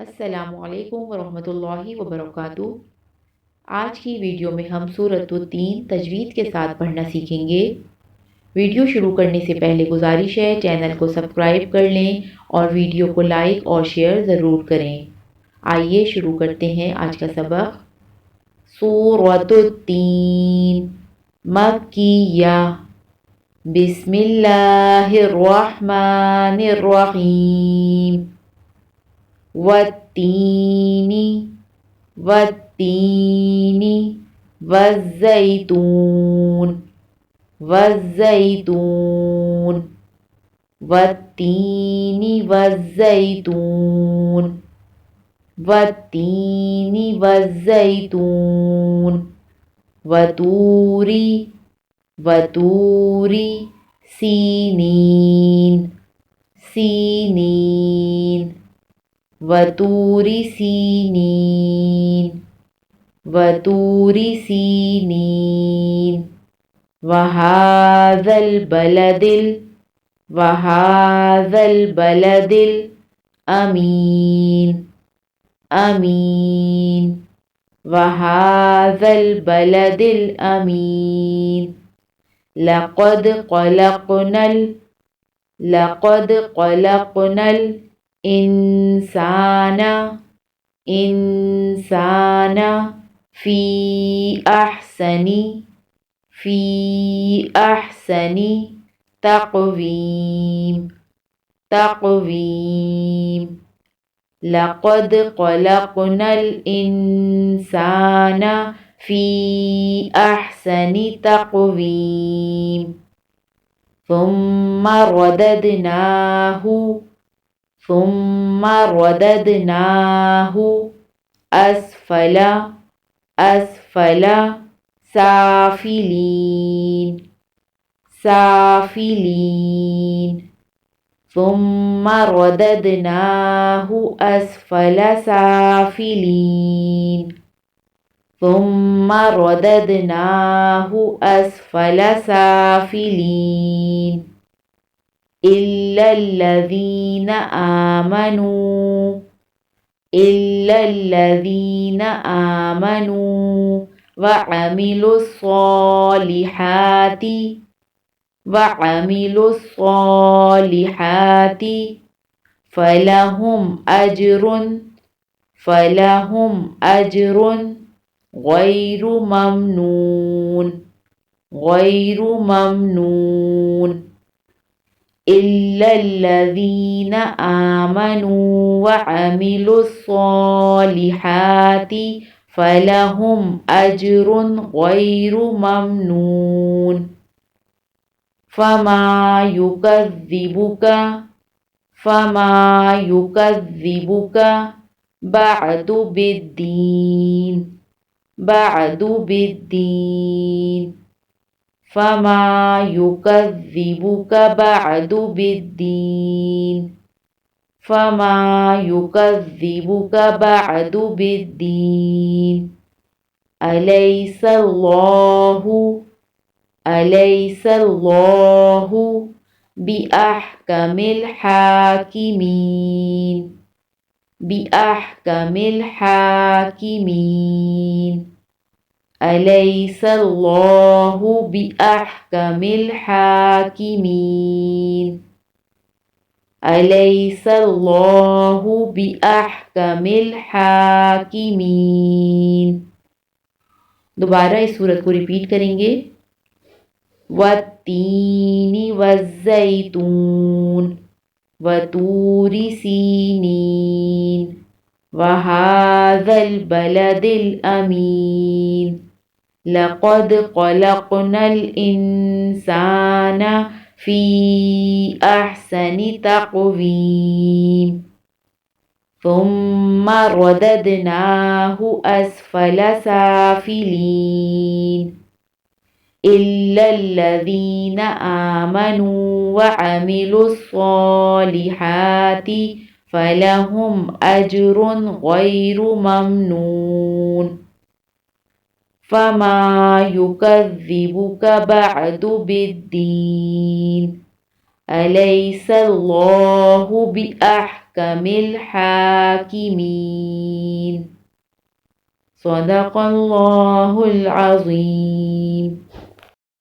السلام علیکم ورحمۃ اللہ وبرکاتہ۔ آج کی ویڈیو میں ہم سورۃ التین تجوید کے ساتھ پڑھنا سیکھیں گے۔ ویڈیو شروع کرنے سے پہلے گزارش ہے چینل کو سبسکرائب کر لیں اور ویڈیو کو لائک اور شیئر ضرور کریں۔ آئیے شروع کرتے ہیں آج کا سبق۔ سورۃ التین مکیہ، بسم اللہ الرحمن الرحیم۔ والتین والتین والزیتون والزیتون والتین والزیتون والتین والزیتون وطوری وطوری سینین سینین وطور سینین وطور سینین وہذا البلد وہذا البلد الامین امین وہذا البلد الامین لقد خلقنا انسان انسان فی احسن تقویم تقویم لقد خلقنا الانسان فی احسن تقویم ثم رددناه اسفل سافلین سافلین ثم رددناه اسفل سافلین ثم رددناه اسفل سافلین إلا الذين آمنوا وعملوا الصالحات فلهم أجر غير ممنون إلا الذين آمنوا وعملوا الصالحات فلهم أجر غير ممنون فما يكذبك بعد بالدين فما يكذبك بعد بالدين فما يكذبك بعد بالدين أليس الله بأحكم الحاكمين أليس الله بأحكم الحاكمين أليس الله بأحكم الحاكمين۔ دوبارہ اس سورت کو ریپیٹ کریں گے۔ والتین والزیتون وطور سینین وهذا البلد الأمين لقد خلقنا الإنسان في أحسن تقويم ثم رددناه أسفل سافلين إلا الذين آمنوا وعملوا الصالحات فلهم أجر غير ممنون فما يكذبك بعد بالدين أليس الله بأحكم أحكم الحاكمين. صدق الله العظيم.